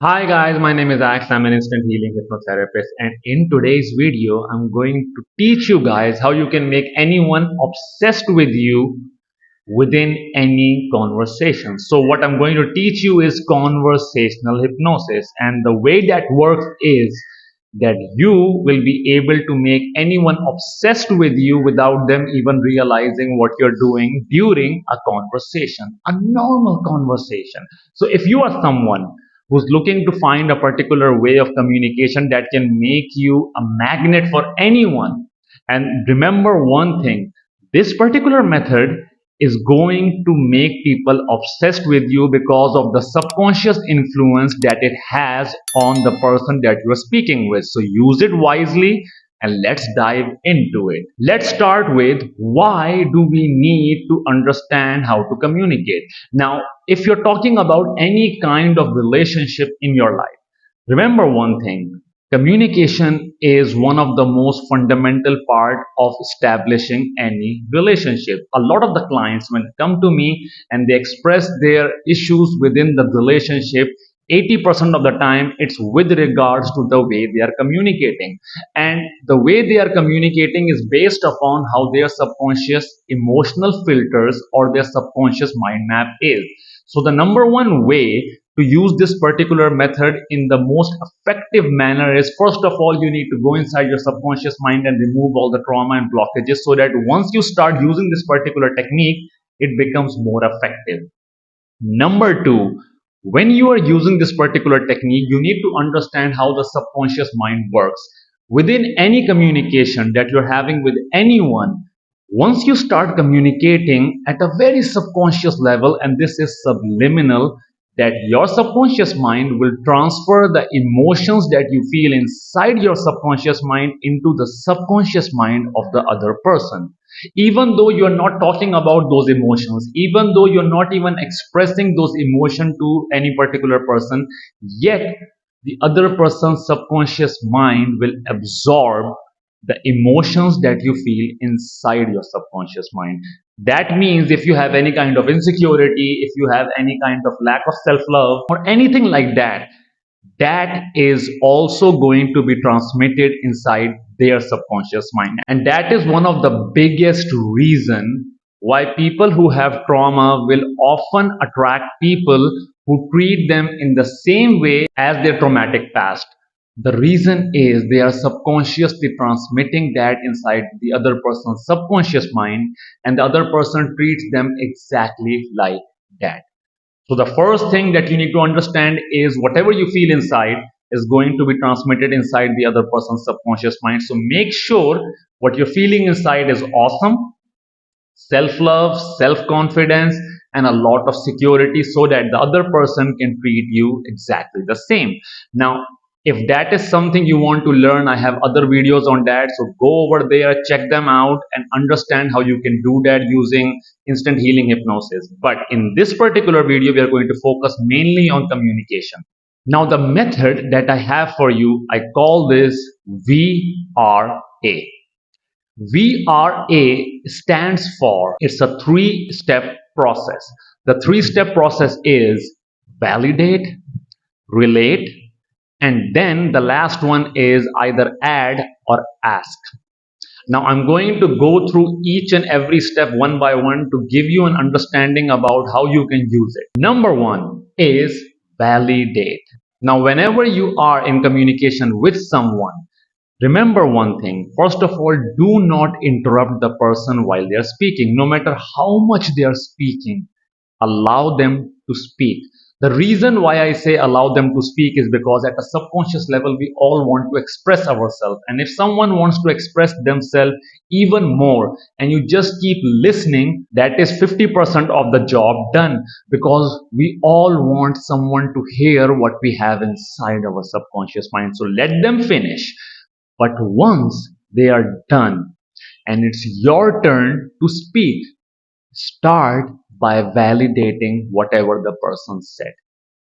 Hi guys, my name is Ax. I'm an instant healing hypnotherapist, and in today's video, I'm going to teach you guys how you can make anyone obsessed with you within any conversation. So, what I'm going to teach you is conversational hypnosis, and the way that works is that you will be able to make anyone obsessed with you without them even realizing what you're doing during a conversation, a normal conversation. So, if you are someone who's looking to find a particular way of communication that can make you a magnet for anyone, and remember one thing, this particular method is going to make people obsessed with you because of the subconscious influence that it has on the person that you are speaking with. So use it wisely and let's dive into it. Let's start with why do we need to understand how to communicate? Now, if you're talking about any kind of relationship in your life, remember one thing. Communication is one of the most fundamental part of establishing any relationship. A lot of the clients, when they come to me and they express their issues within the relationship, 80% of the time it's with regards to the way they are communicating. And the way they are communicating is based upon how their subconscious emotional filters or their subconscious mind map is. So the number one way to use this particular method in the most effective manner is, first of all, you need to go inside your subconscious mind and remove all the trauma and blockages so that once you start using this particular technique, it becomes more effective. Number two, when you are using this particular technique, you need to understand how the subconscious mind works. Within any communication that you're having with anyone, once you start communicating at a very subconscious level, and this is subliminal, that your subconscious mind will transfer the emotions that you feel inside your subconscious mind into the subconscious mind of the other person. Even though you're not talking about those emotions, even though you're not even expressing those emotions to any particular person, yet the other person's subconscious mind will absorb the emotions that you feel inside your subconscious mind. That means if you have any kind of insecurity, if you have any kind of lack of self love, or anything like that, that is also going to be transmitted inside their subconscious mind. And that is one of the biggest reason why people who have trauma will often attract people who treat them in the same way as their traumatic past. The reason is they are subconsciously transmitting that inside the other person's subconscious mind, and the other person treats them exactly like that. So the first thing that you need to understand is whatever you feel inside is going to be transmitted inside the other person's subconscious mind. So make sure what you're feeling inside is awesome, self-love, self-confidence, and a lot of security so that the other person can treat you exactly the same. Now, if that is something you want to learn, I have other videos on that. So go over there, check them out, and understand how you can do that using instant healing hypnosis. But in this particular video, we are going to focus mainly on communication. Now, the method that I have for you, I call this VRA. VRA stands for, it's a three-step process. The three-step process is validate, relate, and then the last one is either add or ask. Now I'm going to go through each and every step one by one to give you an understanding about how you can use it. Number one is validate. Now whenever you are in communication with someone, remember one thing. First of all, do not interrupt the person while they are speaking. No matter how much they are speaking, allow them to speak. The reason why I say allow them to speak is because at a subconscious level, we all want to express ourselves. And if someone wants to express themselves even more and you just keep listening, that is 50% of the job done, because we all want someone to hear what we have inside our subconscious mind. So let them finish. But once they are done and it's your turn to speak, start by validating whatever the person said.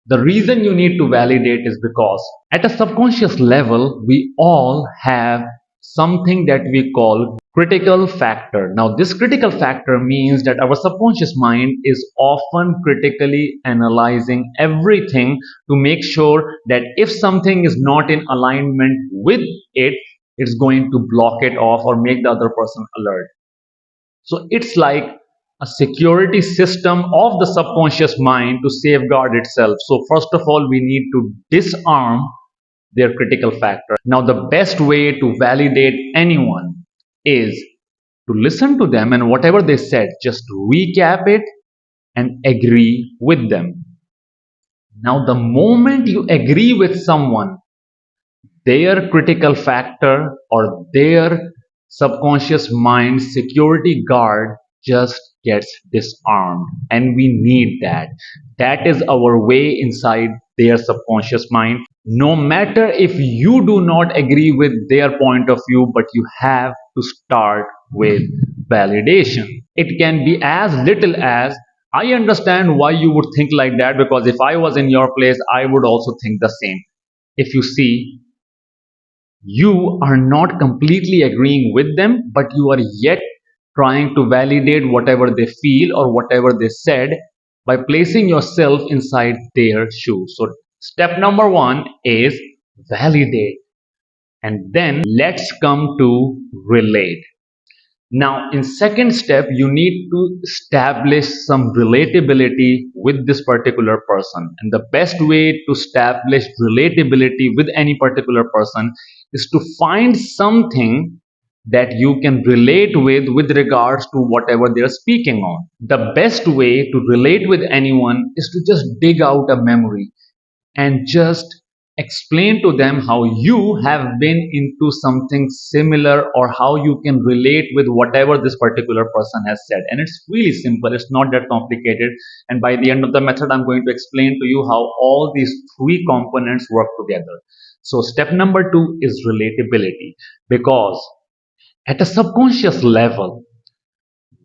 The reason you need to validate is because at a subconscious level, we all have something that we call critical factor. Now, this critical factor means that our subconscious mind is often critically analyzing everything to make sure that if something is not in alignment with it, it's going to block it off or make the other person alert. So it's like a security system of the subconscious mind to safeguard itself. So, first of all, we need to disarm their critical factor. Now, the best way to validate anyone is to listen to them, and whatever they said, just recap it and agree with them. Now, the moment you agree with someone, their critical factor or their subconscious mind security guard just gets disarmed, and we need that. That is our way inside their subconscious mind. No matter if you do not agree with their point of view, but you have to start with validation. It can be as little as, I understand why you would think like that, because if I was in your place I would also think the same. If you see, you are not completely agreeing with them, but you are yet trying to validate whatever they feel or whatever they said by placing yourself inside their shoes. So, step number one is validate, and then let's come to relate. Now, in second step, you need to establish some relatability with this particular person. And the best way to establish relatability with any particular person is to find something that you can relate with regards to whatever they're speaking on. The best way to relate with anyone is to just dig out a memory and just explain to them how you have been into something similar or how you can relate with whatever this particular person has said. And it's really simple, it's not that complicated. And by the end of the method, I'm going to explain to you how all these three components work together. So, step number two is relatability, because at a subconscious level,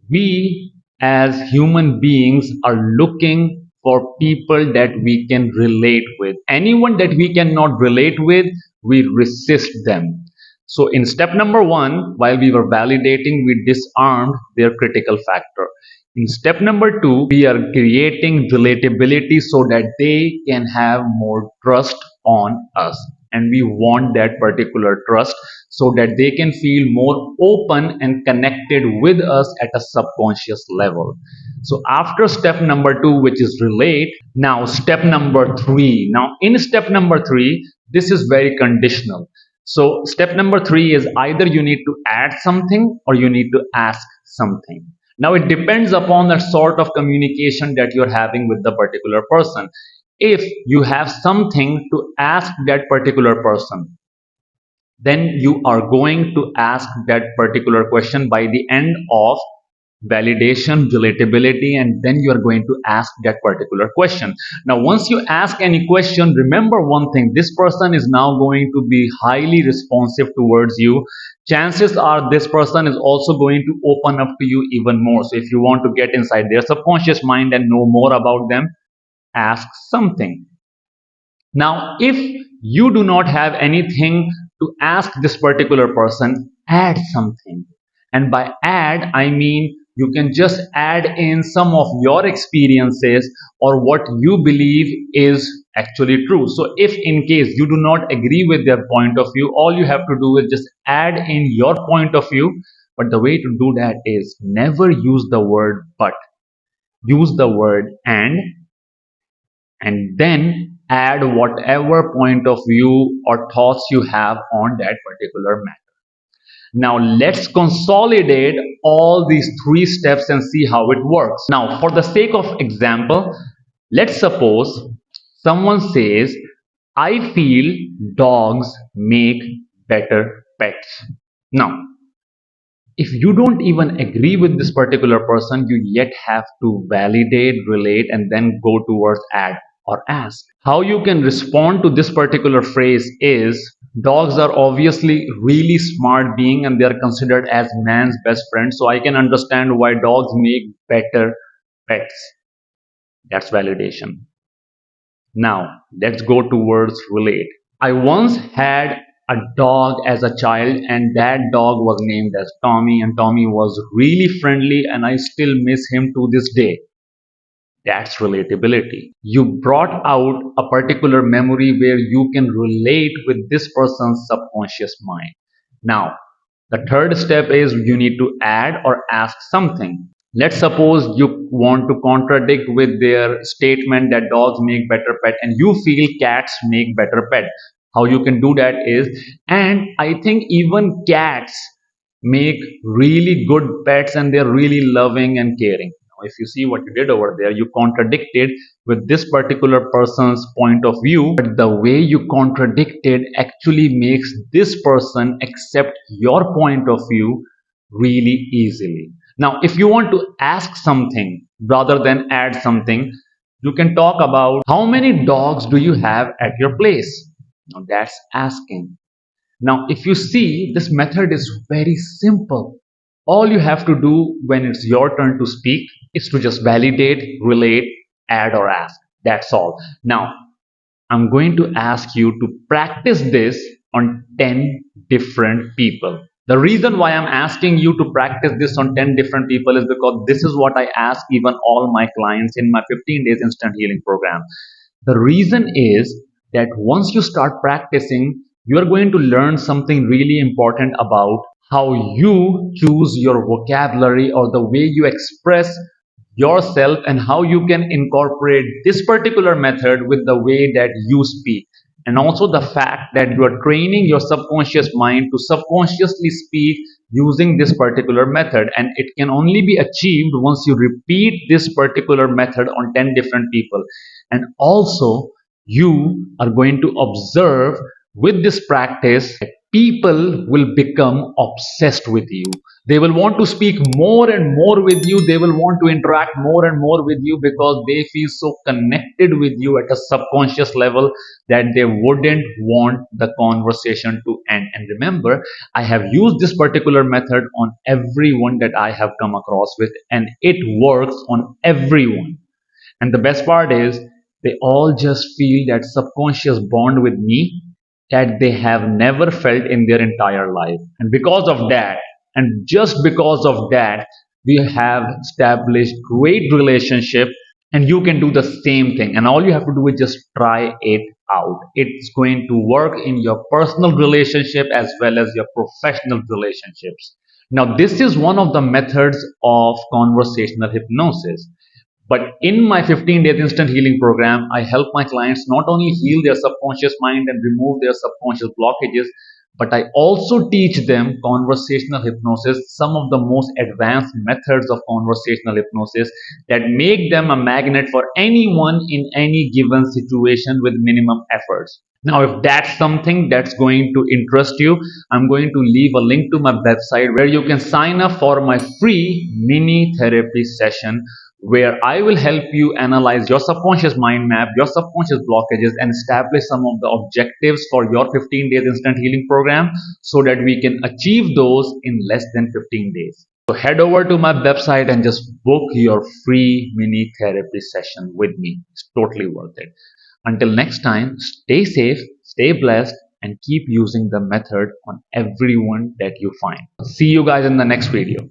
we as human beings are looking for people that we can relate with. Anyone that we cannot relate with, we resist them. So, in step number one, while we were validating, we disarmed their critical factor. In step number two, we are creating relatability so that they can have more trust on us. And we want that particular trust so that they can feel more open and connected with us at a subconscious level. So, after step number two, which is relate, now step number three. Now, in step number three, this is very conditional. So, step number three is either you need to add something or you need to ask something. Now, it depends upon the sort of communication that you're having with the particular person. If you have something to ask that particular person, then you are going to ask that particular question by the end of validation, relatability, and then you are going to ask that particular question. Now, once you ask any question, remember one thing, this person is now going to be highly responsive towards you. Chances are this person is also going to open up to you even more. So, if you want to get inside their subconscious mind and know more about them, ask something. Now, if you do not have anything to ask this particular person, add something. And by add, I mean you can just add in some of your experiences or what you believe is actually true. So, if in case you do not agree with their point of view, all you have to do is just add in your point of view. But the way to do that is never use the word but, use the word and then add whatever point of view or thoughts you have on that particular matter. Now, let's consolidate all these three steps and see how it works. Now, for the sake of example, let's suppose someone says, I feel dogs make better pets. Now, if you don't even agree with this particular person, you yet have to validate, relate, and then go towards add or ask. How you can respond to this particular phrase is, dogs are obviously really smart being and they are considered as man's best friend, so I can understand why dogs make better pets. That's validation. Now let's go towards relate. I once had a dog as a child, and that dog was named as Tommy, and Tommy was really friendly, and I still miss him to this day. That's relatability. You brought out a particular memory where you can relate with this person's subconscious mind. Now, the third step is you need to add or ask something. Let's suppose you want to contradict with their statement that dogs make better pet and you feel cats make better pet. How you can do that is, and I think even cats make really good pets and they're really loving and caring. Now, if you see what you did over there, you contradicted with this particular person's point of view, but the way you contradicted actually makes this person accept your point of view really easily. Now, if you want to ask something rather than add something, you can talk about how many dogs do you have at your place? Now, that's asking. Now, if you see, this method is very simple. All you have to do when it's your turn to speak is to just validate, relate, add, or ask. That's all. Now, I'm going to ask you to practice this on 10 different people. The reason why I'm asking you to practice this on 10 different people is because this is what I ask even all my clients in my 15 days instant healing program. The reason is that once you start practicing, you are going to learn something really important about how you choose your vocabulary or the way you express yourself and how you can incorporate this particular method with the way that you speak. And also the fact that you are training your subconscious mind to subconsciously speak using this particular method, and it can only be achieved once you repeat this particular method on 10 different people. And also you are going to observe with this practice people will become obsessed with you. They will want to speak more and more with you. They will want to interact more and more with you because they feel so connected with you at a subconscious level that they wouldn't want the conversation to end. And remember, I have used this particular method on everyone that I have come across with, and it works on everyone. And the best part is, they all just feel that subconscious bond with me that they have never felt in their entire life. And because of that, and just because of that, we have established great relationship, and you can do the same thing. And all you have to do is just try it out. It's going to work in your personal relationship as well as your professional relationships. Now, this is one of the methods of conversational hypnosis. But in my 15 days instant healing program, I help my clients not only heal their subconscious mind and remove their subconscious blockages, but I also teach them conversational hypnosis, some of the most advanced methods of conversational hypnosis that make them a magnet for anyone in any given situation with minimum efforts. Now, if that's something that's going to interest you, I'm going to leave a link to my website where you can sign up for my free mini therapy session where I will help you analyze your subconscious mind map, your subconscious blockages, and establish some of the objectives for your 15 days instant healing program so that we can achieve those in less than 15 days. So head over to my website and just book your free mini therapy session with me. It's totally worth it. Until next time, stay safe, stay blessed, and keep using the method on everyone that you find. See you guys in the next video.